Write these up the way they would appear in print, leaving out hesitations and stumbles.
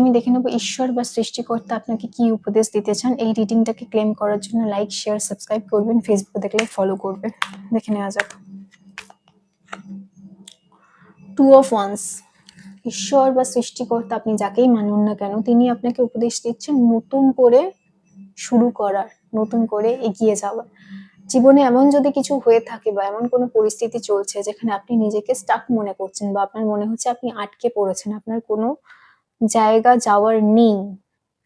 আমি দেখে নেব ঈশ্বর বা সৃষ্টিকর্তা আপনাকে কি উপদেশ দিতে চান। এই রিডিংটাকে ক্লেম করার জন্য লাইক, শেয়ার, সাবস্ক্রাইব করবেন। ফেসবুকে দেখলে ফলো করবেন। দেখে নেওয়া যাক। Two of wands. ঈশ্বর বা সৃষ্টিকর্তা, আপনি যাকেই মানুন না কেন, তিনি আপনাকে উপদেশ দিচ্ছেন নতুন করে শুরু করার, নতুন করে এগিয়ে যাওয়ার। জীবনে এমন যদি কিছু হয়ে থাকে বা এমন কোনো পরিস্থিতি চলছে যেখানে আপনি নিজেকে স্টাক মনে করছেন বা আপনার মনে হচ্ছে আপনি আটকে পড়েছেন, আপনার কোনো জায়গা যাওয়ার নেই,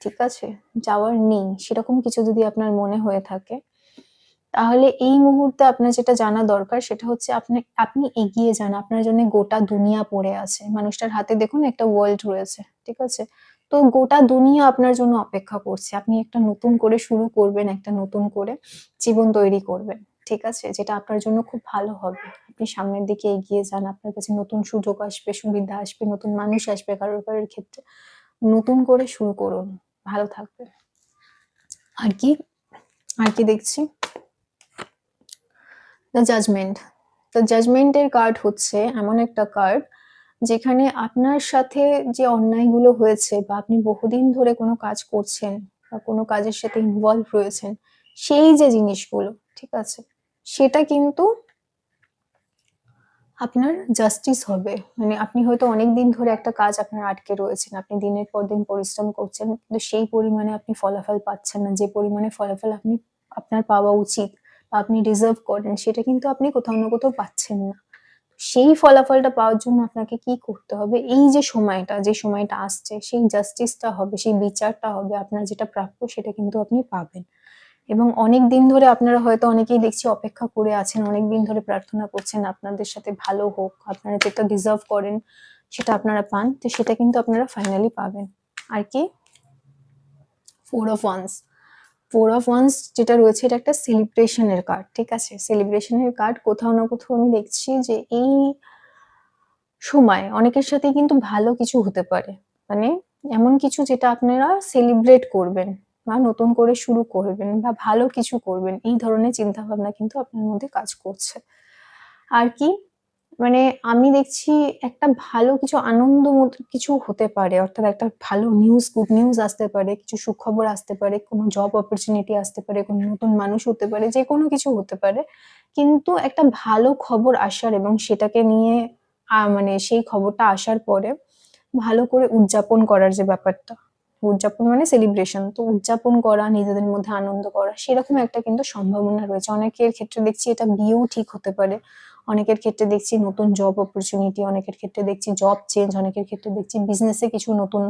ঠিক আছে, যাওয়ার নেই, সেরকম কিছু যদি আপনার মনে হয়ে থাকে, তাহলে এই মুহূর্তে আপনার যেটা জানা দরকার সেটা হচ্ছে আপনি এগিয়ে যান। আপনার জন্য গোটা দুনিয়া পড়ে আছে। মানুষটার হাতে দেখুন একটা ওয়ার্ল্ড রয়েছে, ঠিক আছে? তো গোটা দুনিয়া আপনার জন্য অপেক্ষা করছে। আপনি একটা নতুন করে শুরু করবেন, একটা নতুন করে জীবন তৈরি করবেন, ঠিক আছে? যেটা আপনার জন্য খুব ভালো হবে। আপনি সামনের দিকে এগিয়ে যান। আপনার কাছে নতুন সুযোগ আসবে, সুবিধা আসবে, নতুন মানুষ আসবে কারোর ক্ষেত্রে। নতুন করে শুরু করুন, ভালো থাকবে। আর কি আর কি দেখছি? The judgement. দ্য জাজমেন্টের কার্ড হচ্ছে এমন একটা কার্ড যেখানে আপনার সাথে যে অন্যায়গুলো হয়েছে বা আপনি বহুদিন ধরে কোনো কাজ করছেন বা কোনো কাজের সাথে ইনভলভ রয়েছেন, সেই যে জিনিসগুলো, ঠিক আছে, সেটা কিন্তু আপনার জাস্টিস হবে। মানে আপনি হয়তো অনেকদিন ধরে একটা কাজ আপনার আটকে রয়েছেন, আপনি দিনের পর দিন পরিশ্রম করছেন, কিন্তু সেই পরিমাণে আপনি ফলাফল পাচ্ছেন না। যে পরিমাণে ফলাফল আপনার পাওয়া উচিত বা আপনি ডিজার্ভ করেন, সেটা কিন্তু আপনি কোথাও না কোথাও পাচ্ছেন না। সেই ফলাফলটা পাওয়ার জন্য আপনাকে কি করতে হবে? এই যে সময়টা আসছে, সেই জাস্টিসটা হবে, সেই বিচারটা হবে। আপনার যেটা প্রাপ্য সেটা কিন্তু আপনি পাবেন। এবং অনেকদিন ধরে আপনারা হয়তো অনেকেই দেখছি অপেক্ষা করে আছেন, অনেকদিন ধরে প্রার্থনা করছেন আপনাদের সাথে ভালো হোক, আপনারা যেটা ডিজার্ভ করেন সেটা আপনারা পান, তো সেটা কিন্তু আপনারা ফাইনালি পাবেন। আর কি? Four of wands. Four of wands যেটা রয়েছে এটা একটা সেলিব্রেশনের কার্ড, ঠিক আছে? সেলিব্রেশনের কার্ড। কোথাও না কোথাও আমি দেখছি যে এই সময় অনেকের সাথে কিন্তু ভালো কিছু হতে পারে। মানে এমন কিছু যেটা আপনারা সেলিব্রেট করবেন বা নতুন করে শুরু করবেন বা ভালো কিছু করবেন, এই ধরনের চিন্তা ভাবনা কিন্তু আপনার মধ্যে কাজ করছে। আর কি? মানে আমি দেখছি একটা ভালো কিছু কিছু হতে পারে, অর্থাৎ একটা ভালো নিউজ, গুড নিউজ আসতে পারে, কিছু সুখবর আসতে পারে, কোনো জব অপরচুনিটি আসতে পারে, কোনো নতুন মানুষ হতে পারে, যে কোনো কিছু হতে পারে। কিন্তু একটা ভালো খবর আসার এবং সেটাকে নিয়ে মানে সেই খবরটা আসার পরে ভালো করে উদযাপন করার যে ব্যাপারটা, উদযাপন মানে সেলিব্রেশন, তো উদযাপন করা, নিজেদের মধ্যে আনন্দ করা, সেরকম একটা কিন্তু সম্ভাবনা রয়েছে। অনেকের ক্ষেত্রে দেখছি এটা বিয়েও ঠিক হতে পারে, অনেকের ক্ষেত্রে দেখছি নতুন জব অপরচুনিটি, অনেকের ক্ষেত্রে দেখছি জব চেঞ্জ, অনেকের ক্ষেত্রে দেখছি বিজনেসে কিছু নতুন